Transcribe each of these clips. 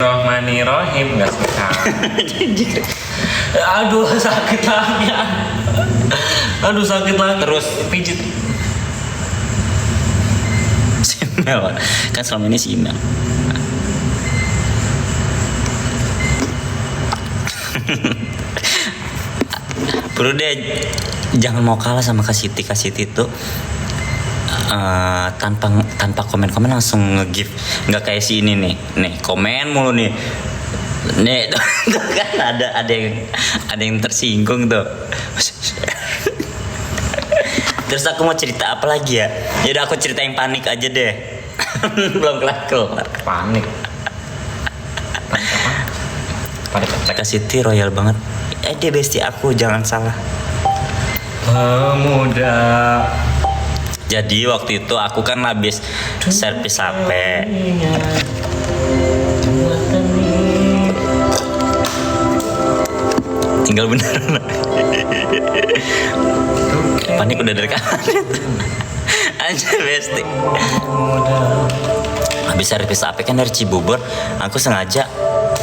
Rohmanirohim nggak suka. Aduh sakit lagi. Aduh sakit lagi. Terus pijit. Simel kan selama ini Simel. Bro deh, jangan mau kalah sama Kak Siti tuh. Tanpa komen langsung nge-give, nggak kayak si ini nih komen mulu nih tuh kan ada yang tersinggung tuh. Terus aku mau cerita apa lagi ya? Yaudah aku cerita yang panik aja deh. Belum kelar. Panik apa? Kak Siti royal banget. Dia bestie aku, jangan salah. Pemuda. Jadi waktu itu aku kan habis servis HP. Tinggal bener. Panik udah dari kamar. Anjir bestie. Habis servis HP kan dari Cibubur, aku sengaja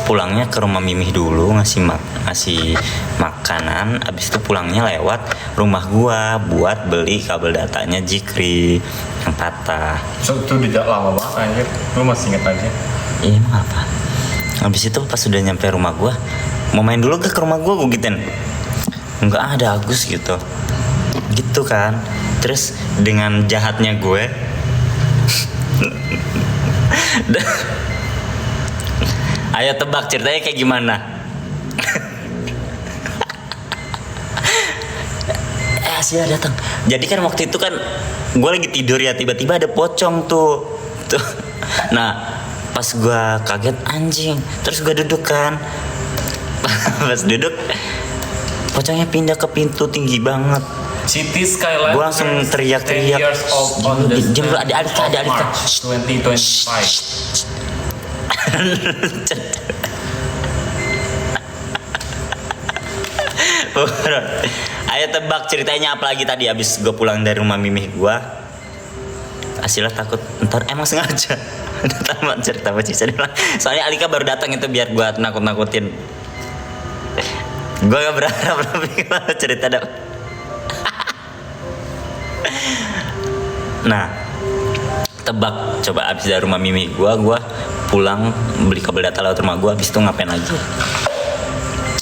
pulangnya ke rumah Mimih dulu ngasih makanan. Abis itu pulangnya lewat rumah gua buat beli kabel datanya Jikri yang patah. So, itu udah lama banget anjir. Lu masih inget aja? Iya emang apa? Abis itu pas udah nyampe rumah gua, mau main dulu ke rumah gua gituin. Enggak ada Agus gitu kan. Terus dengan jahatnya gue ayo tebak ceritanya kayak gimana? Asia datang. Jadi kan waktu itu kan gue lagi tidur ya, tiba-tiba ada pocong tuh. Nah pas gue kaget anjing, terus gue duduk kan. Pas duduk pocongnya pindah ke pintu tinggi banget. City Skyline. Gue langsung teriak-teriak. Jam ada Alika. 2025. Ayo tebak ceritanya apa lagi tadi abis gue pulang dari rumah Mimih gue. Asila takut ntar emang sengaja. Tamat cerita apa sih? Soalnya Alika baru datang itu biar gue nakut-nakutin. Gue gak berharap tapi kalau cerita dah. Nah tebak coba abis dari rumah Mimi gue pulang beli kabel data lewat rumah gue, abis itu ngapain lagi?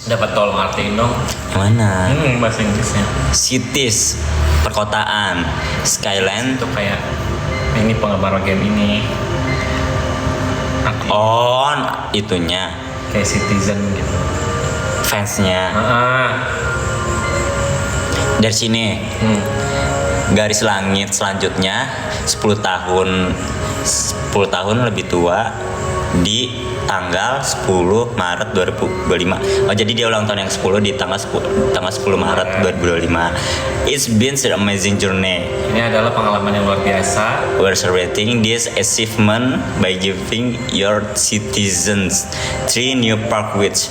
Dapat tolong artiin dong. Yang mana? Bahasa Inggrisnya. Cities, perkotaan. Skyline itu kayak ini penggemar game ini. On itunya kayak citizen gitu. Fansnya. Dari sini. Garis langit selanjutnya 10 tahun lebih tua di tanggal 10 Maret 2025. Oh jadi dia ulang tahun yang 10 di tanggal 10 Maret 2025. It's been an amazing journey. Ini adalah pengalaman yang luar biasa. We're celebrating this achievement by giving your citizens 3 new park which.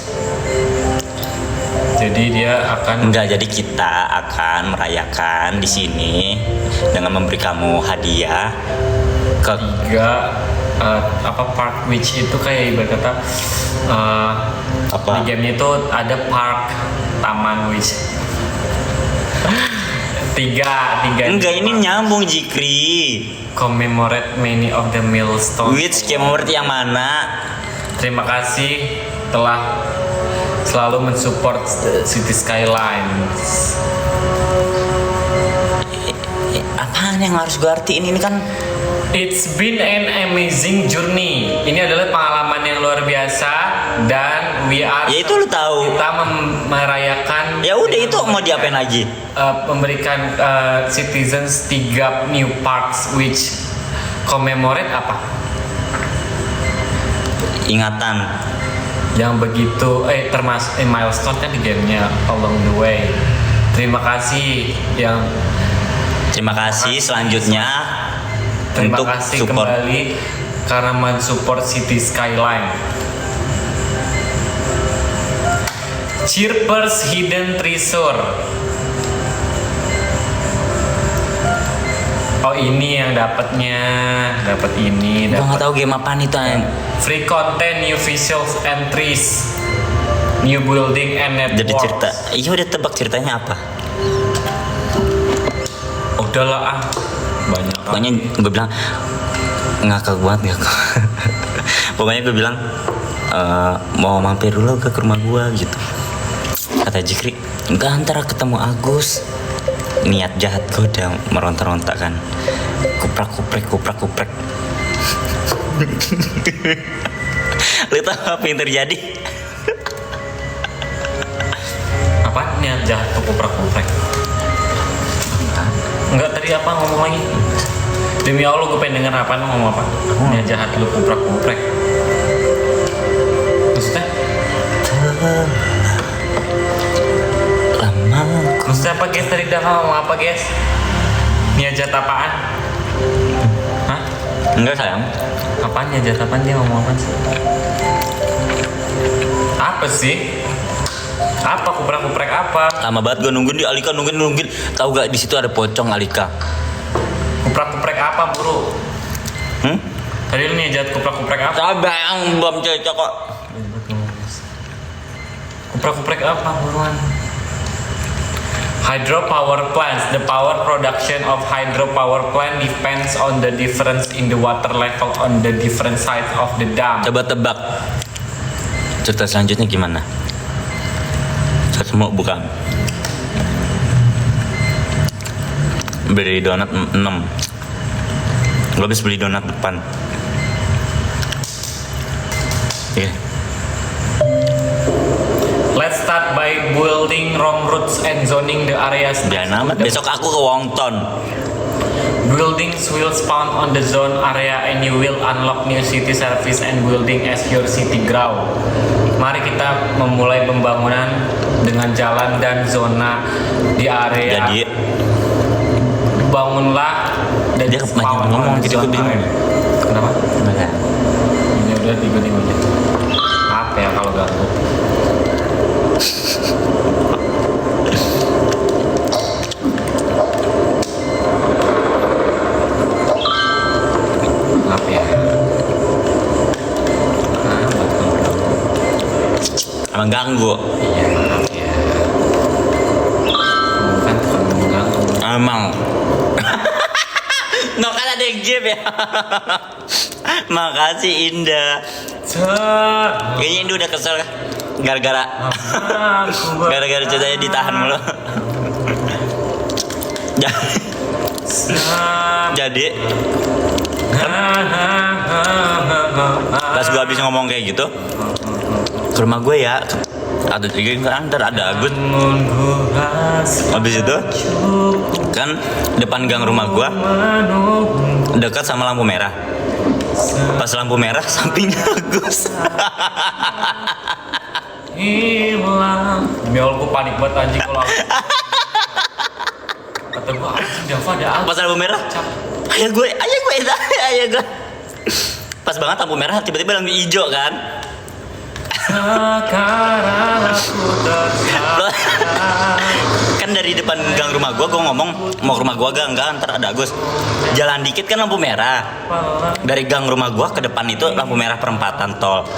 Jadi dia akan jadi kita akan merayakan di sini dengan memberi kamu hadiah ke 3 park which itu kayak ibarat kata di game itu ada park taman which 3 enggak ini nyambung Jikri. Commemorate many of the milestones. Which commemorate yang mana? Terima kasih telah selalu mensupport City Skylines. Apaan yang harus gue artiin ini kan? It's been an amazing journey. Ini adalah pengalaman yang luar biasa dan we are. Ya itu lu tahu. Kita merayakan. Ya udah itu mau diapain lagi? Memberikan citizens 3 new parks which commemorate apa? Ingatan. Yang begitu termasuk milestone kan di gamenya along the way. Terima kasih selanjutnya terima untuk kasih support. Kembali karena mensupport City Skyline. Chirpers Hidden Treasure. Oh ini yang dapatnya, dapat ini, Gua nggak dapat tahu game apaan itu an. free content, new visuals entries, new building and networks. Jadi cerita. Iya udah tebak ceritanya apa? Udahlah banyak. Pokoknya gue bilang ngakak banget ngakak. Pokoknya gue bilang mau mampir dulu ke rumah gue gitu. Kata Jikri, enggak antara ketemu Agus. Niat jahat gue udah meronta-ronta kan. Kuprak-kuprek. Lu tau apa yang terjadi? Apa niat jahat tuh kuprak-kuprek? Enggak, tadi apa ngomong lagi? Demi Allah gue pengen denger apa lu ngomong apa? Niat jahat lu kuprak-kuprek. Maksudnya? Lama. Maksudnya apa guys? Tadi dah ngomong apa guys? Niat jahat apaan? Hah? Enggak sayang. Apaan niat jahat apaan, dia ngomong apa sih? Apa sih? Apa kuprak-kuprek apa? Lama banget gue nungguin di Alika nungguin. Tahu gak di situ ada pocong Alika? Kuprak-kuprek apa bro? Tadi lu niat jahat kuprak-kuprek apa? Sabar yang belum cocok kok. Kuprak-kuprek apa buruan? Hydropower plants. The power production of hydropower plant depends on the difference in the water level on the different sides of the dam. Coba tebak. Cerita selanjutnya gimana? Ketemu bukan? Beli donat 6. Gue habis beli donat depan. Oke. Let's start by building wrong routes and zoning the areas. Jangan amat, besok aku ke Wongton. Buildings will spawn on the zone area and you will unlock new city service and building as your city grow. Mari kita memulai pembangunan dengan jalan dan zona di area. Jadi Bangunlah dan dia kebanyakan ngomong jadi gue bingung. Kenapa? Enggak. Ya udah diganti aja. Apa ya kalau ganggu? Apa ya? Emang ganggu. Iya maaf ya. Bukan mengganggu. Emang. No kan ada yang game ya. Makasih Indah. Kayaknya Indah udah kesel gara-gara ceritanya ditahan mulu. Jadi pas gue habis ngomong kayak gitu ke rumah gue ya ada tiga kan ntar ada Agus. Habis itu kan depan gang rumah gue dekat sama lampu merah. Pas lampu merah sampingnya Agus. Hilang. Demi Allah gue panik banget anjing kalau kata gue anjing Dava ada apa? Pas lampu merah ayah gue pas banget lampu merah tiba-tiba lampu hijau kan. Sekarang aku tersadar. Kan dari depan gang rumah gue ngomong mau ke rumah gue enggak ntar ada Agus. Jalan dikit kan lampu merah. Dari gang rumah gue ke depan itu lampu merah perempatan tol.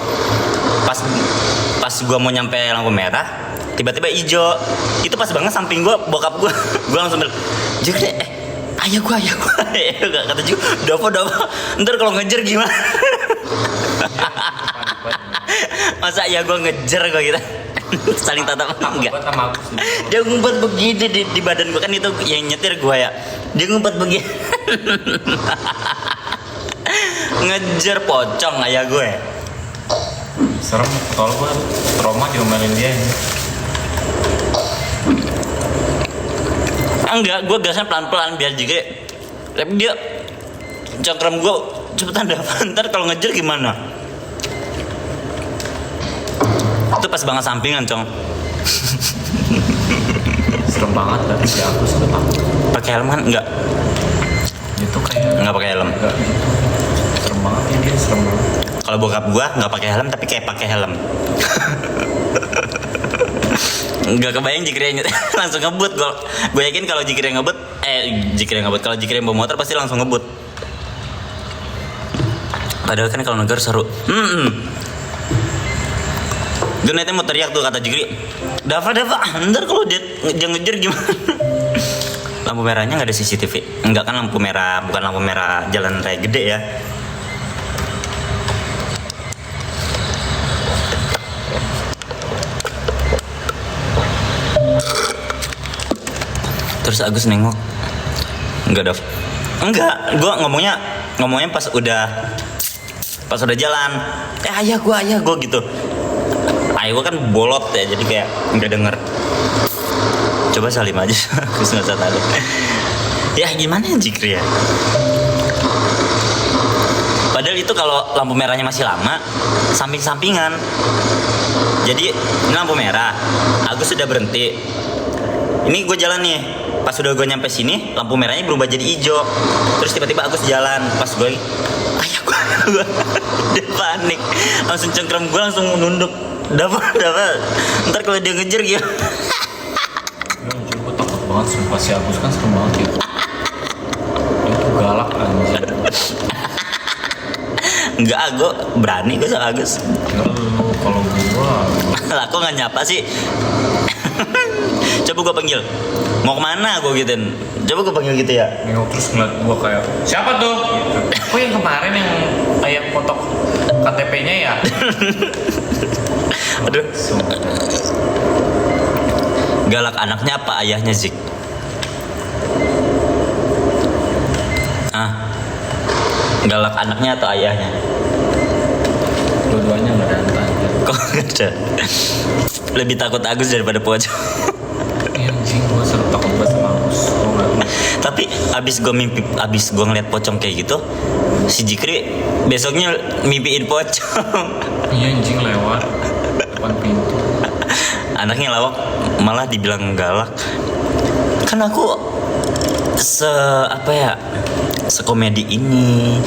Pas gue mau nyampe lampu merah tiba-tiba hijau. Itu pas banget samping gue bokap gue. Gue langsung bilang jadi ayah gue kata juga Dava ntar kalau ngejar gimana. Masa ya gue ngejar gue gitu. Saling tatap enggak. Dia ngumpet begini di badan gue kan itu yang nyetir gue ya. Dia ngumpet begini. Ngejar pocong ayah gue. Serem, kalau gue trauma diomelin dia. Enggak, gue gasnya pelan-pelan biar juga. Tapi dia cengkram gue cepetan Dava ntar kalau ngejar gimana. Itu pas banget sampingan cong. Serem banget dari si aku sudah takut. Pakai helm kan enggak? Itu kayak Enggak pakai helm. enggak gitu. Serem banget ya dia, serem banget. Kalau bokap gua nggak pakai helm tapi kayak pakai helm. Nggak kebayang Jikri yang langsung ngebut. Gue yakin kalau Jikri yang ngebut, kalau Jikri yang bawa motor pasti langsung ngebut. Padahal kan kalau negar seru. Gue nanti mau teriak tuh kata Jikri, Dava, ntar kalau dia ngejar gimana? Lampu merahnya nggak ada CCTV. Enggak kan lampu merah, bukan lampu merah jalan raya gede ya. Terus Agus nengok, enggak Dav, enggak, gue ngomongnya pas udah jalan, ayah gue gitu, ayah gue kan bolot ya, jadi kayak nggak denger. Coba salim aja, Agus nggak usah tahu. Ya gimana ya Jikri ya? Padahal itu kalau lampu merahnya masih lama, samping-sampingan. Jadi ini lampu merah, Agus sudah berhenti. Ini gue jalan nih, pas udah gue nyampe sini, lampu merahnya berubah jadi hijau. Terus tiba-tiba Agus jalan, pas gue, ayah gue, dia panik, langsung cengkram gue, langsung nunduk. Dapat, ntar kalau dia ngejar gimana? Gue takut banget, sumpah si Agus kan serem banget gitu. Dia tuh galak anjir. Enggak, gue berani gue sama Agus. Kalau gue Lah kok nggak nyapa sih? Coba gue panggil, mau kemana gue gituin. Coba gue panggil gitu ya. nengok terus ngeliat gue kayak, siapa tuh? Gitu. Oh yang kemarin yang ayah foto KTP-nya ya? Aduh, Sumpah. galak anaknya apa ayahnya Zik? Galak anaknya atau ayahnya? Dua-duanya nggak ada antar. Kok nggak ada? Lebih takut Agus daripada pocong. Iya anjing, gue seru takut banget sama Agus. Gue nggak. Tapi abis gue ngeliat pocong kayak gitu, si Jikri besoknya mimpiin pocong. Iya anjing lewat depan pintu. Anaknya lawak malah dibilang galak. Kan aku sekomedi ini,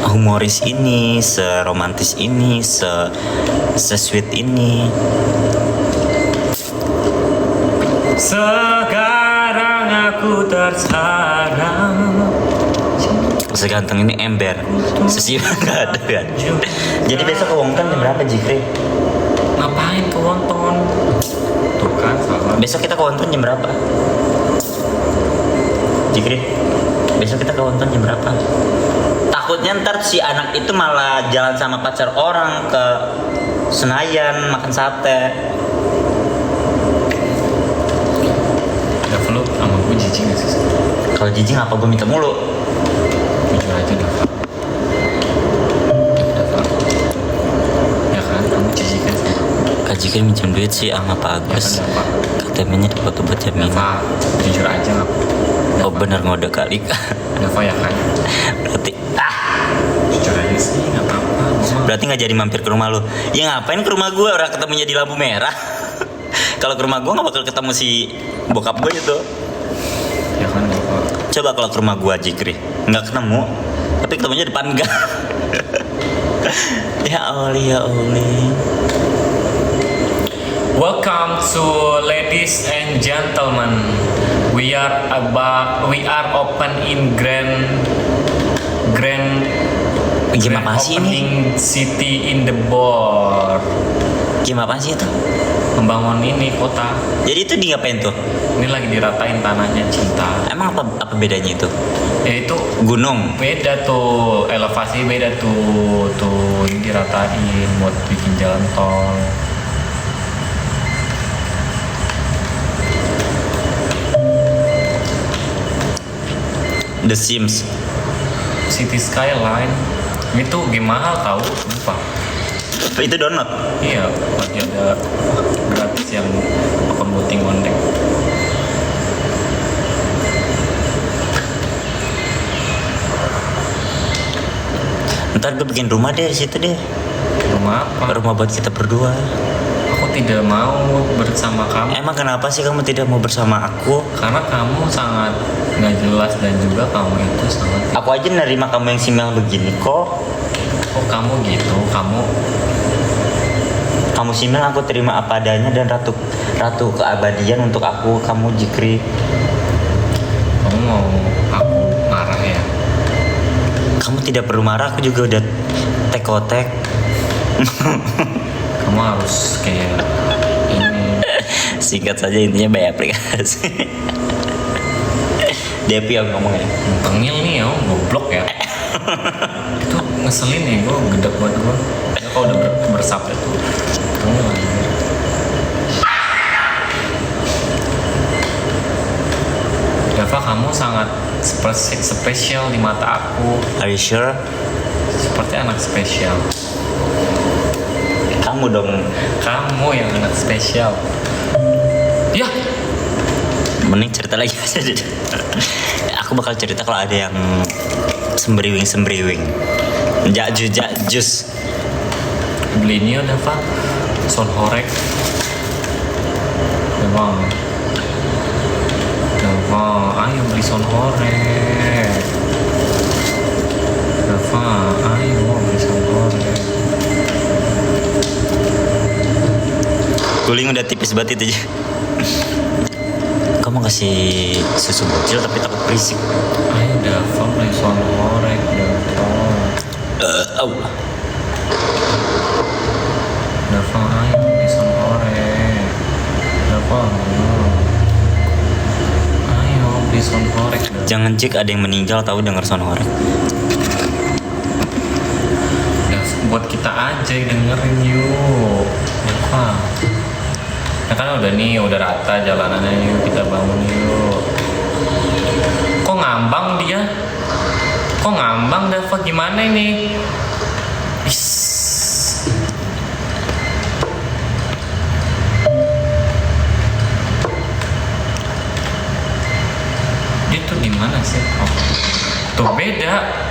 humoris ini, seromantis ini, sweet ini. Sekarang aku tersadar. Seganteng ini ember, sesiapa nggak ada kan. Jadi besok ke Wonton jam berapa Jikri? Ngapain ke Wonton? Tuh kan salah. Besok kita ke Wonton jam berapa? Jikri, besok kita ke Wonton jam berapa? Takutnya ntar si anak itu malah jalan sama pacar orang ke Senayan makan sate. Udah perlu sama gue jijik gak sih? Kalau jijik apa gue minta mulu? Jujur aja Dava. Ya kan, kamu jijik kan sama aku? Kak Jikri minjem duit sih sama Pak Agus. Ya kan, Dava. KTP-nya difoto buat jaminan. Dava, jujur aja gak? Oh bener ngode kali. Dava ya kan? Berarti Jujur aja sih, gak apa-apa. Berarti nggak jadi mampir ke rumah lu? Ya ngapain ke rumah gue? Orang ketemunya di lampu merah. Kalau ke rumah gue nggak bakal ketemu si bokap gue itu. Ya kan Dava. Coba kalau ke rumah gue Jikri nggak ketemu, tapi ketemunya depan gang. Ya Allah. Welcome to ladies and gentlemen. We are open in grand Game apa sih ini? opening city in the board. Game apa sih itu? Membangun ini kota. Jadi itu di ngapain tuh? Ini lagi diratain tanahnya cinta. Emang apa bedanya itu? Ya itu Gunung. beda tuh, elevasi beda tuh ini diratain buat bikin jalan tol. The Sims. City Skyline itu game mahal tahu, lupa. Itu download. Iya, lagi ada gratis yang akun voting ondek. Ntar gue bikin rumah deh di situ deh. Rumah apa? Rumah buat kita berdua. Aku tidak mau bersama kamu Emang kenapa sih kamu tidak mau bersama aku? karena kamu sangat nggak jelas dan juga kamu itu sangat. Aku aja nerima kamu yang simel begini kok. Oh kamu gitu, kamu kamu Simel aku terima apa adanya, dan ratu keabadian untuk aku kamu Jikri. Kamu mau aku marah ya? Kamu tidak perlu marah, aku juga udah tekotek. Kamu harus kayak ini. Singkat saja intinya by aplikasi. Depi yang ngomongnya. Tengil nih ya, goblok ya. Itu ngeselin ya, gue gedek buat gue. Ya kalau udah bersab itu. Tengil anjir. Dava, kamu sangat spesial di mata aku. Are you sure? Seperti anak spesial. Kamu dong. Kamu yang anak spesial. Ya, Mending cerita lagi aja deh. Aku bakal cerita kalau ada yang sembriwing. Jakjus. beli ini udah Dava. Son horek. Dava, ayo beli son horek. Dava, ayo beli son horek. Guling udah tipis banget itu aja. Kamu kasih susu bocil tapi takut berisik. Ayo Dava beli son horek, Dava. Dava, ayo beli son horek. Dava, ayo beli son horek. Dava. Jangan Jik, ada yang meninggal tahu denger sound horek. Buat kita aja dengerin yuk. Dava. Nah kan udah rata jalanannya, yuk kita bangun yuk. Kok ngambang dia? Kok ngambang Dava, gimana ini? Is. Dia tuh di mana sih? Oh. Tuh beda.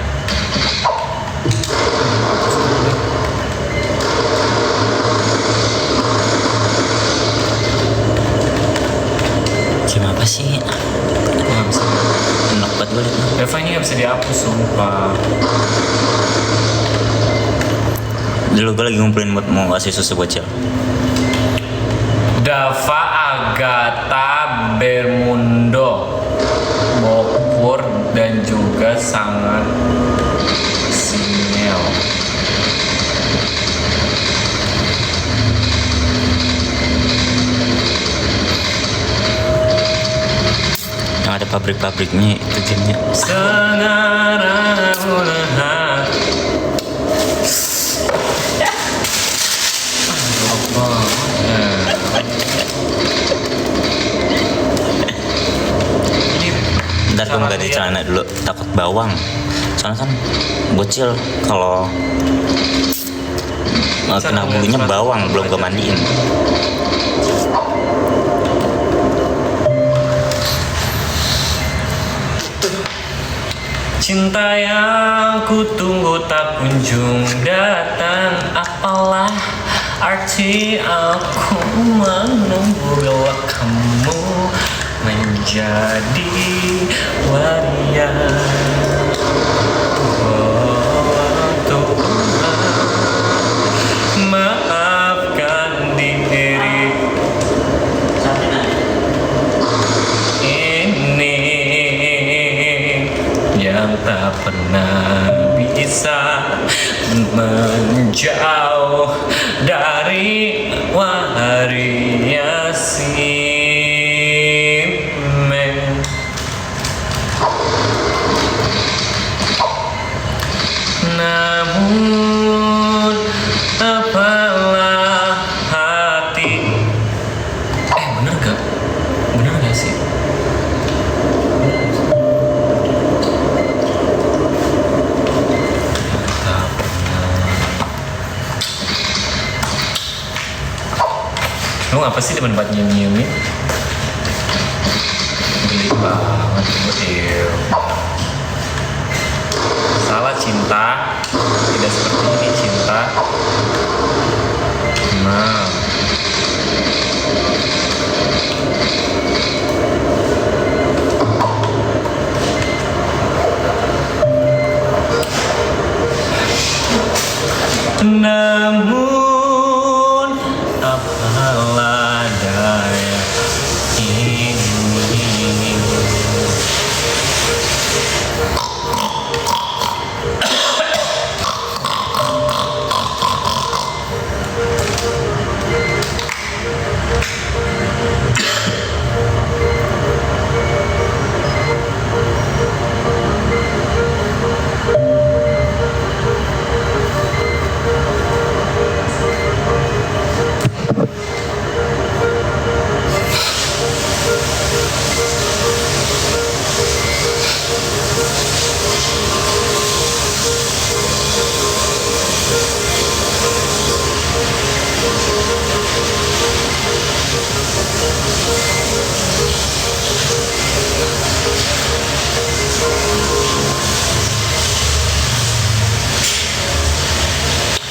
Cuma apa sih? Aku nggak bisa. Enak banget gue liat. Dava ini nggak bisa dihapus sumpah. Dulu gue lagi ngumpulin buat mau kasih susu bocil. Dava Agatha Bermundo Bokur dan juga sangat Simel. Yang ada pabrik-pabriknya itu gamenya. Sekarang ulah. Ntar gue mau ganti celana dulu, takut bawang. Soalnya kan bocil kalau kena bulunya bawang, belum gue mandiin. Cinta yang ku tunggu tak kunjung datang. Apalah arti aku menunggu bila kamu menjadi waria. Oh Tuhan, maafkan diri ini yang tak pernah bisa menjauh dari variasi. Namun apalah hati. Bener gak? Bener gak sih? Lu ngapa sih demen banget nyium-nyiumin? Geli banget lu. Salah cinta. Tidak seperti ini cinta. Nah. Namun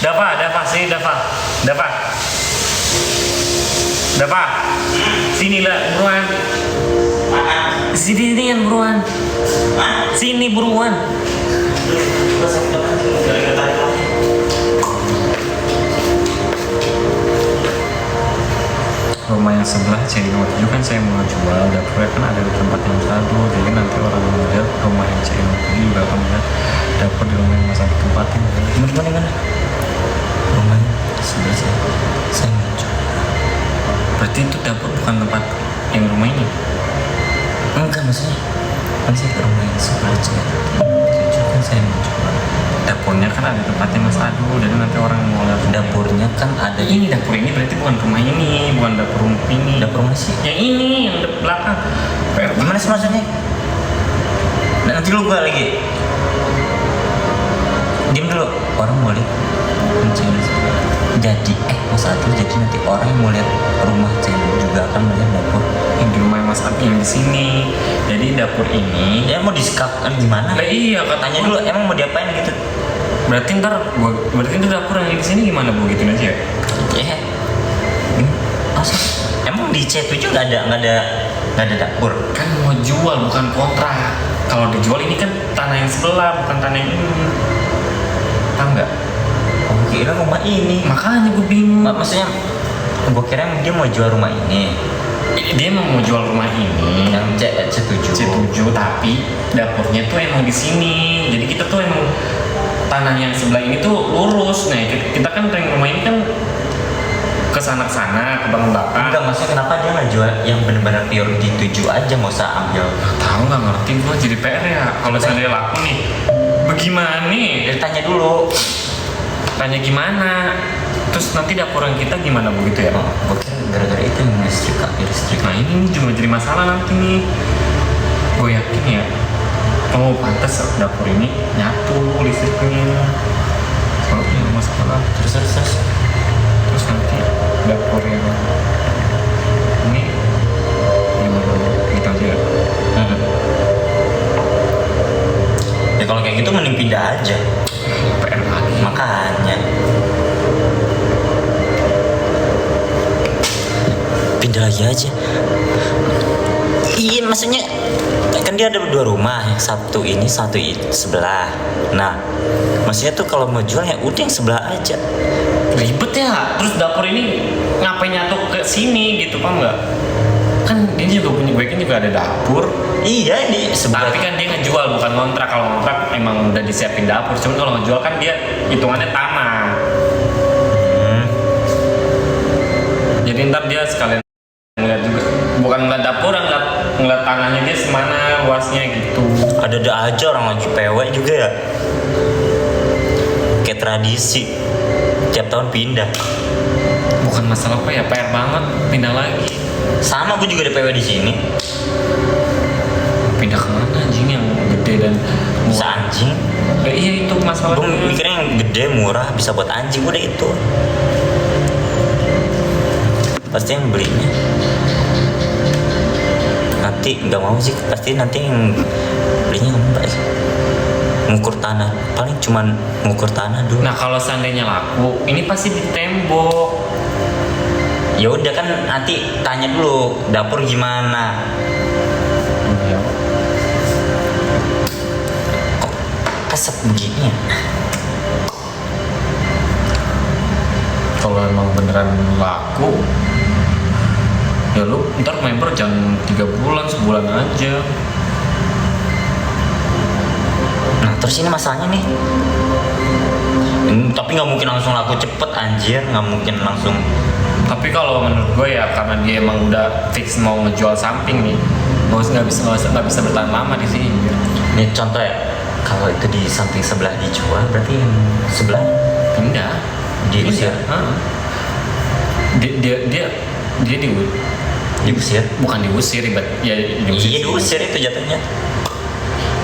Dava, sini lah buruan. Sini kan buruan. Sini buruan. Rumah yang sebelah C nomor 7 kan saya mau jual, dapurnya kan ada di tempat yang satu, jadi nanti orang melihat rumah yang C nomor 7 juga akan melihat dapur di rumah yang masa ditempatin. Mana? Rumahnya sebelah saya mau jual. Berarti itu dapur bukan tempat yang rumah ini? Enggak, maksudnya kan saya ke rumah yang sebelah C kan saya mau jual. Dapurnya kan ada tempatnya Mas Adu, jadi nanti orang mau lihat Dapurnya kan ada ini dapur ini berarti bukan rumah ini, bukan dapur ini. dapur mana sih? Yang ini, yang belakang. Gimana sih maksudnya? Nah, nanti lu gua lagi. Diam dulu, orang mau lihat cewek. Jadi Mas Adil, jadi nanti orang yang mau lihat rumah cewek juga akan melihat dapur Yang di rumah Mas Adu yang di sini. Jadi dapur ini. ya mau disekap kan gimana? Lah iya, Katanya dulu emang mau diapain gitu? Berarti berarti itu dapur yang di sini gimana Bu, gitu aja ya? Ya. Masa? Emang di C7 nggak ada dapur? Kan mau jual bukan kontrak. Kalau dijual ini kan tanah yang sebelah, bukan tanah yang ini. Tahu nggak? Oh, kira rumah ini. Makanya gue bingung. Maksudnya gue kira dia mau jual rumah ini Dia emang mau jual rumah ini yang C7. C7, tapi dapurnya tuh emang di sini. Jadi kita tuh emang tanah yang sebelah ini tuh lurus. Nah, kita kan pengen rumah ini kan ke sana ke belakang. Enggak, maksudnya kenapa dia nggak jual yang benar-benar pure di 7 aja, nggak usah ambil. Tahu nggak ngerti gue jadi PR ya. Kalau seandainya laku nih, bagaimana nih? Jadi tanya dulu. Tanya gimana? Terus nanti dapuran kita gimana begitu ya? Oh, gue kira gara-gara itu yang listrik. Nah ini juga jadi masalah nanti nih. Gue yakin ya, oh pantas dapur ini nyatu listriknya. Kalau punya masalah terus nanti dapur yang ini gimana? Kita aja ya. Ya kalau kayak gitu mending pindah aja. PR lagi. Makanya pindah lagi aja. Iya, maksudnya kan dia ada 2 rumah, yang satu ini sebelah. Nah, maksudnya tuh kalau mau jual ya udah yang sebelah aja. Ribet ya. Terus dapur ini ngapain nyatu ke sini gitu, paham nggak? Kan ini juga punya, gue kan juga ada dapur. Iya, di sebelah. Tapi kan dia ngejual bukan ngontrak. Kalau ngontrak emang udah disiapin dapur. Cuman kalau ngejual kan dia hitungannya tanah. Jadi ntar dia sekalian ngeliat juga, bukan ngeliat dapur, ngeliat tanahnya dia semana luasnya gitu. Ada aja orang lagi PW juga ya. Kayak tradisi. Tiap tahun pindah. Bukan masalah apa ya, PR banget pindah lagi. Sama, gue juga ada PW di sini. Pindah kemana anjing yang gede dan Bisa anjing. iya itu masalahnya. Gue mikirnya yang gede murah bisa buat anjing, udah itu. Pasti yang belinya nanti nggak mau sih, pasti nanti yang belinya enggak sih. Ngukur tanah, paling cuman ngukur tanah dulu. Nah kalau seandainya laku, ini pasti di tembok. Ya udah kan nanti tanya dulu dapur gimana. Iya. Kok kesep begini ya? Kalau emang beneran laku, ya lu ntar member jangan 3 bulan, sebulan aja. Nah terus ini masalahnya nih. Tapi nggak mungkin langsung laku cepet anjir, nggak mungkin langsung. Tapi kalau menurut gue ya karena dia emang udah fix mau ngejual samping nih, nggak bisa bertahan lama di sini. Ini contoh ya, kalau itu di samping sebelah dijual, berarti yang sebelah Pindah. diusir. Hah? Dia Diusir? bukan diusir, ribet ya Iya diusir itu jatuhnya.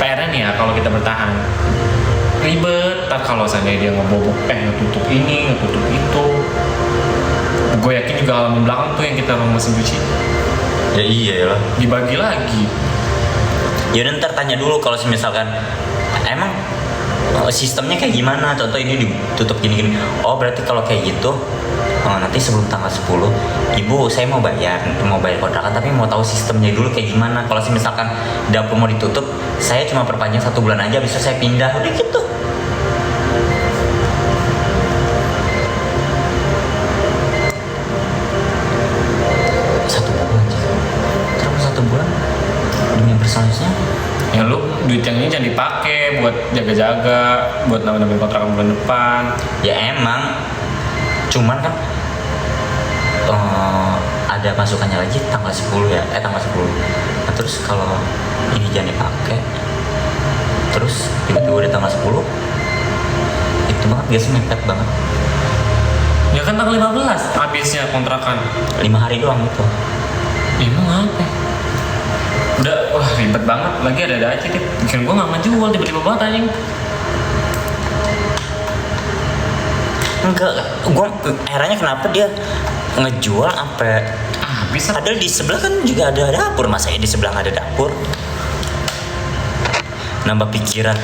PR-nya nih ya kalau kita bertahan ribet. Ntar kalau seandainya dia ngebobok ngetutup ini ngetutup itu, gue yakin juga halaman belakang tuh yang kita mau mesin cuci Ya iya lah. dibagi lagi. Ya udah ntar tanya dulu kalau misalkan emang sistemnya kayak gimana, contoh ini ditutup gini-gini. Oh berarti kalau kayak gitu nanti sebelum tanggal 10 ibu saya mau bayar kontrakan, tapi mau tahu sistemnya dulu kayak gimana. Kalau misalkan dapur mau ditutup, saya cuma perpanjang 1 bulan aja, bisa saya pindah, udah gitu. Satu bulan demi berselanjutnya Ya lu duit yang ini jangan dipakai buat jaga-jaga, buat nambah-nambahin kontrakan bulan depan. ya emang, cuman kan ada masukannya lagi tanggal 10 ya, tanggal 10. Nah terus kalau ini jangan dipakai, terus tiba-tiba udah tanggal 10, itu banget gak sih, mepet banget. Ya kan tanggal 15 habisnya kontrakan. 5 hari doang gitu. Emang apa? Udah, wah ribet banget. Lagi ada aja deh. Bikin gua nggak ngejual tiba-tiba banget anjing. Enggak, gua herannya kenapa dia ngejual sampai Habis. padahal di sebelah kan juga ada dapur, masa ya di sebelah nggak ada dapur. Nambah pikiran.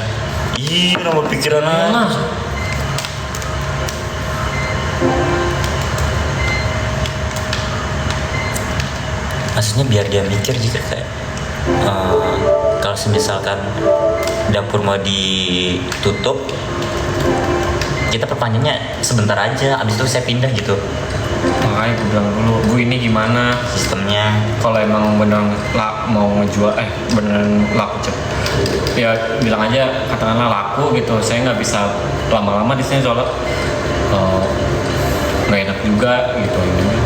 Ih, nambah pikiran Nah, aja. Maksudnya biar dia mikir juga kayak kalau misalkan dapur mau ditutup, kita perpanjangnya sebentar aja, abis itu saya pindah gitu makanya gue bilang dulu, gue ini gimana sistemnya. kalau emang beneran mau ngejual, beneran laku cepet, ya bilang aja katakanlah laku gitu. Saya nggak bisa lama-lama di sini soalnya nggak enak juga gitu. Ini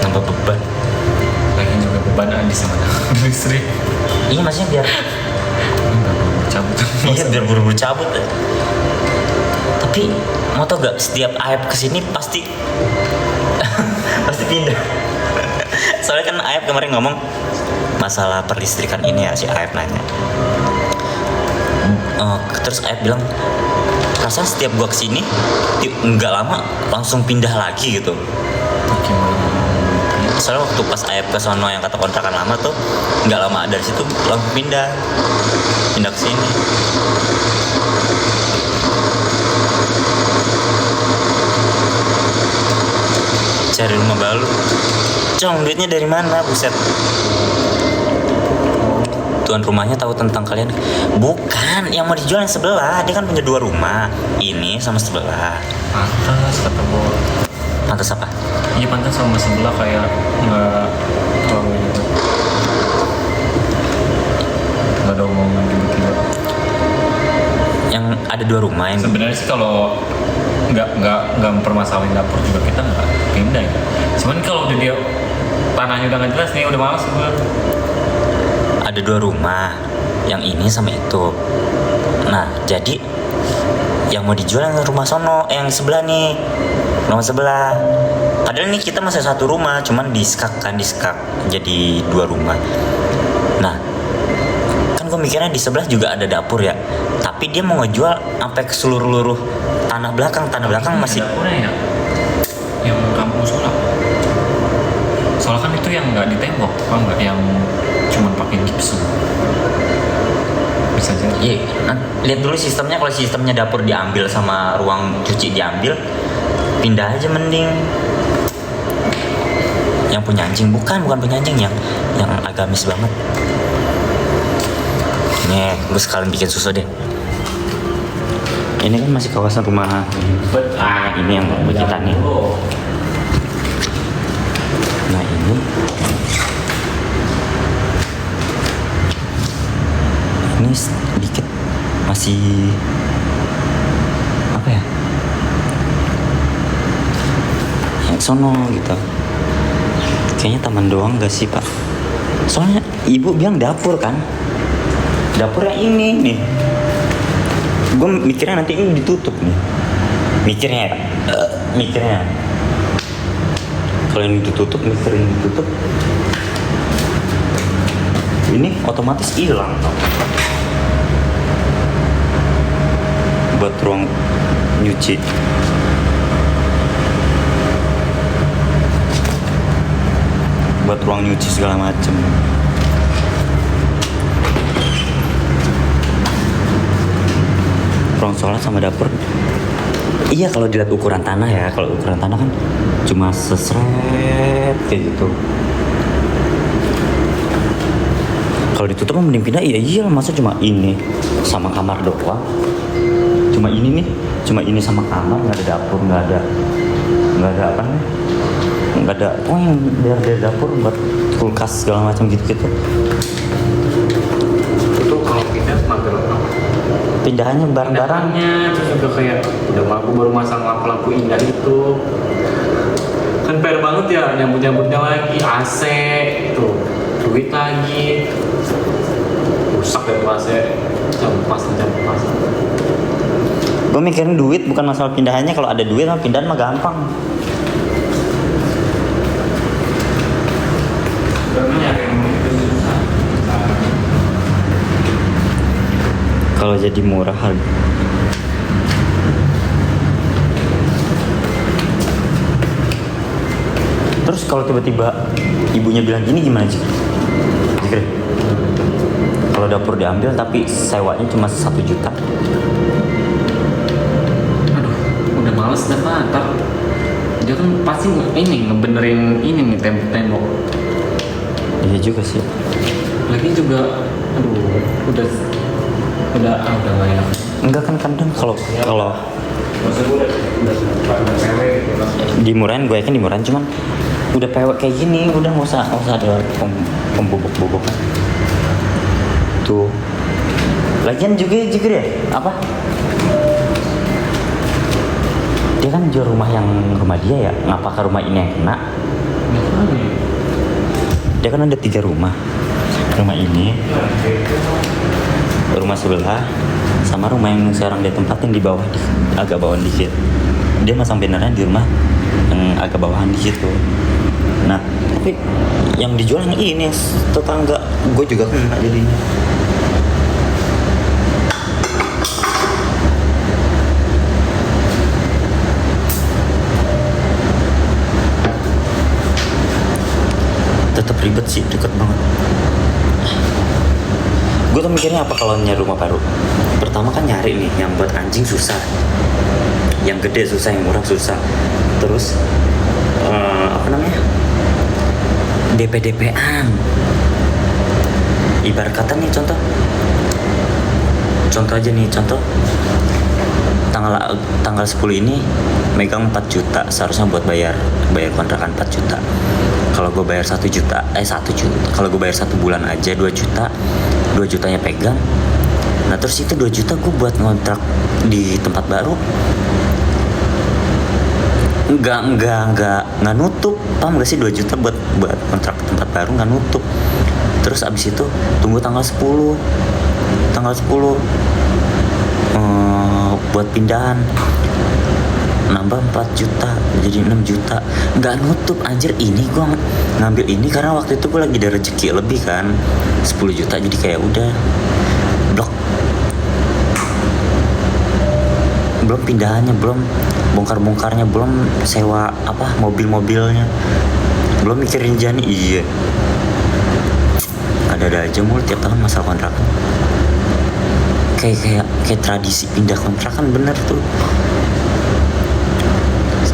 Nambah beban. lagi juga beban Adi sama istri. Iya, maksudnya biar Cabut. iya biar buru-buru cabut ya. Tapi mau tau gak, setiap Aep kesini pasti pasti pindah. Soalnya kan Aep kemarin ngomong masalah perlistrikan ini ya, si Aep nanya. Terus Aep bilang, perasaan setiap gua kesini nggak lama langsung pindah lagi gitu. Soalnya waktu pas Aep ke sono yang kata kontrakan lama tuh, nggak lama dari situ langsung pindah ke sini. Cari rumah baru. Cong, duitnya dari mana, buset? Tuan rumahnya tahu tentang kalian? Bukan, yang mau dijual yang sebelah. Dia kan punya 2 rumah, ini sama sebelah. Pantas kata gue. Pantas apa? Iya pantas sama sebelah kayak nggak terlalu gitu. Nggak ada omongan tiba-tiba. Yang ada 2 rumah yang Sebenarnya sih kalau nggak mempermasalahin dapur juga kita nggak pindah ya. Cuman kalau udah dia tanahnya udah nggak jelas nih, udah males gue. ada 2 rumah, yang ini sama itu. Nah, jadi yang mau dijual yang rumah sono, yang sebelah nih, rumah sebelah. Padahal nih kita masih 1 rumah, cuman diskak jadi 2 rumah. Nah, kan gue mikirnya di sebelah juga ada dapur ya, tapi dia mau ngejual sampai ke seluruh tanah belakang masih. Dapurnya ya, yang kampung sulap. Soalnya kan itu yang nggak ditembok, apa nggak, yang cuma pakai gipsum. Bisa jadi. Iya, lihat dulu sistemnya. Kalau sistemnya dapur diambil sama ruang cuci diambil, pindah aja mending. Yang punya anjing bukan punya anjing, yang agamis banget. Nih, gue sekalian bikin susu deh. Ini kan masih kawasan rumah. Ini yang mau kita nih. Nah ini sedikit masih apa ya, yang sono gitu. Kayaknya taman doang gak sih pak? Soalnya ibu bilang dapur kan, dapurnya ini nih. Gue mikirnya nanti ini ditutup nih, mikirnya kalau ini ditutup, ini otomatis hilang buat ruang nyuci. Buat ruang nyuci segala macem. ruang sholat sama dapur. Iya kalau dilihat ukuran tanah ya, kalau ukuran tanah kan cuma sesret kayak gitu. Kalau ditutup mending pindah. Iya masa cuma ini sama kamar doang. Cuma ini nih, cuma ini sama kamar, nggak ada dapur, nggak ada apa nih, nggak ada yang dari dapur buat kulkas segala macam gitu. Itu kalau pindah mager banget. Pindahannya bareng-bareng. Terus juga kayak udah aku baru masang lampu-lampu indah itu. Kan fair banget ya nyambut-nyambutnya lagi AC tuh. Duit lagi. Rusak ya tuh AC. Campur pasang. Gue mikirin duit bukan masalah pindahannya. Kalau ada duit mah pindahan mah gampang. Kalau jadi murah harga. Terus kalau tiba-tiba ibunya bilang gini gimana sih? Kalau dapur diambil tapi sewanya cuma 1 juta. Aduh, udah males dah Pak. Ntar dia kan pasti ini ngebenerin ini nih tembok-tembok. Iya juga sih. Lagi juga, aduh, udah nggak enak. Enggak kan kadang kalau Masa gue udah PW gitu lah. dimurahin, gue yakin dimurahin, cuman udah pewek kayak gini udah nggak usah ada pembobok-bobokan tuh. Lagian juga ya apa, dia kan jual rumah dia ya, ngapa ke rumah ini yang kena? Dia kan ada 3 rumah ini, rumah sebelah, sama rumah yang sekarang dia tempatin di bawah, agak bawah dikit. Dia masang bannernya di rumah yang agak bawahan di situ. Nah, tapi yang dijual yang ini tetangga gue juga kena jadinya. Tetap ribet sih, deket banget. Gue tuh mikirnya apa kalau nyari rumah baru? Pertama kan nyari nih yang buat anjing susah, yang gede susah, yang murah susah. Terus apa namanya, DP-DP-an. Ibarat kata nih contoh aja nih, tanggal 10 ini megang 4 juta seharusnya buat bayar kontrakan 4 juta. Kalau gue bayar 1 juta, kalau gue bayar 1 bulan aja 2 juta, 2 jutanya pegang. Nah terus itu 2 juta gue buat ngontrak di tempat baru, nggak nutup. Paham gak sih? 2 juta buat kontrak tempat baru nggak nutup. Terus abis itu tunggu tanggal 10 buat pindahan, nambah 4 juta jadi 6 juta, nggak nutup anjir. Ini gue ngambil ini karena waktu itu gue lagi ada rezeki lebih kan, 10 juta, jadi kayak udah blok. Belum pindahannya, belum bongkar-bongkarnya, belum sewa mobil-mobilnya, belum mikirin Jani. Iya, ada aja mulu tiap tahun masalah kontrakan. Kayak tradisi pindah kontrakan, bener tuh.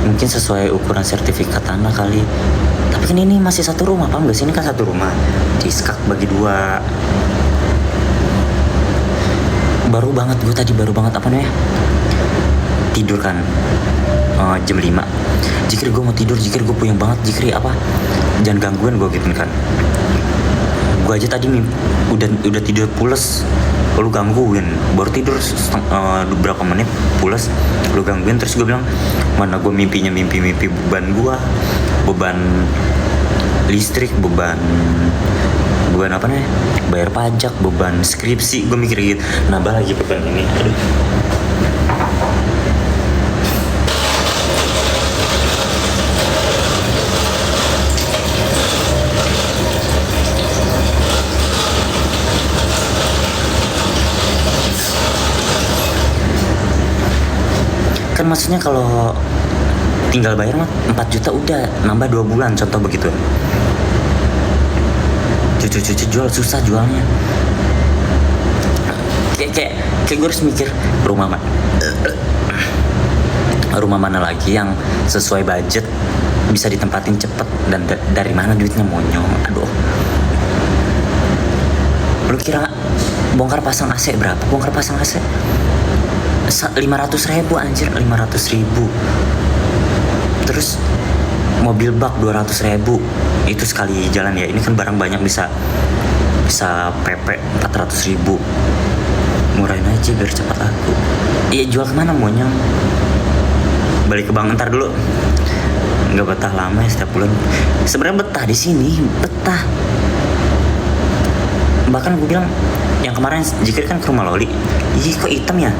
Mungkin sesuai ukuran sertifikat tanah kali. Tapi kan ini masih 1 rumah, paham gak sih? Ini kan 1 rumah diskak bagi 2. Baru banget apa namanya, tidur kan jam 5. Jikir gue mau tidur, jikir gue puyeng banget, jikir jangan gangguin gue gitu kan. Gue aja tadi udah tidur pules, lu gangguin, baru tidur beberapa menit pules, lu gangguin. Terus gue bilang, mana gue mimpi beban listrik, beban apa nih, bayar pajak, beban skripsi, gue mikir gitu, nambah lagi beban ini. Aduh. Kan maksudnya kalau tinggal bayar mah 4 juta udah nambah 2 bulan, contoh begitu. Cucu jual susah jualnya. kayak gue harus mikir rumah mana lagi yang sesuai budget, bisa ditempatin cepet, dan dari mana duitnya monyong. Aduh, lu kira bongkar pasang AC berapa? Bongkar pasang AC 500.000 anjir, 500.000. Terus mobil bak 200.000 itu sekali jalan ya. Ini kan barang banyak, bisa PP 400.000. Murahin aja biar cepat laku. Iya, jual kemana monyong? Balik ke bank ntar dulu. Nggak betah lama ya setiap bulan. Sebenarnya betah di sini, betah. Bahkan gue bilang yang kemarin Jikir kan ke rumah Loli. Ih, kok hitam ya?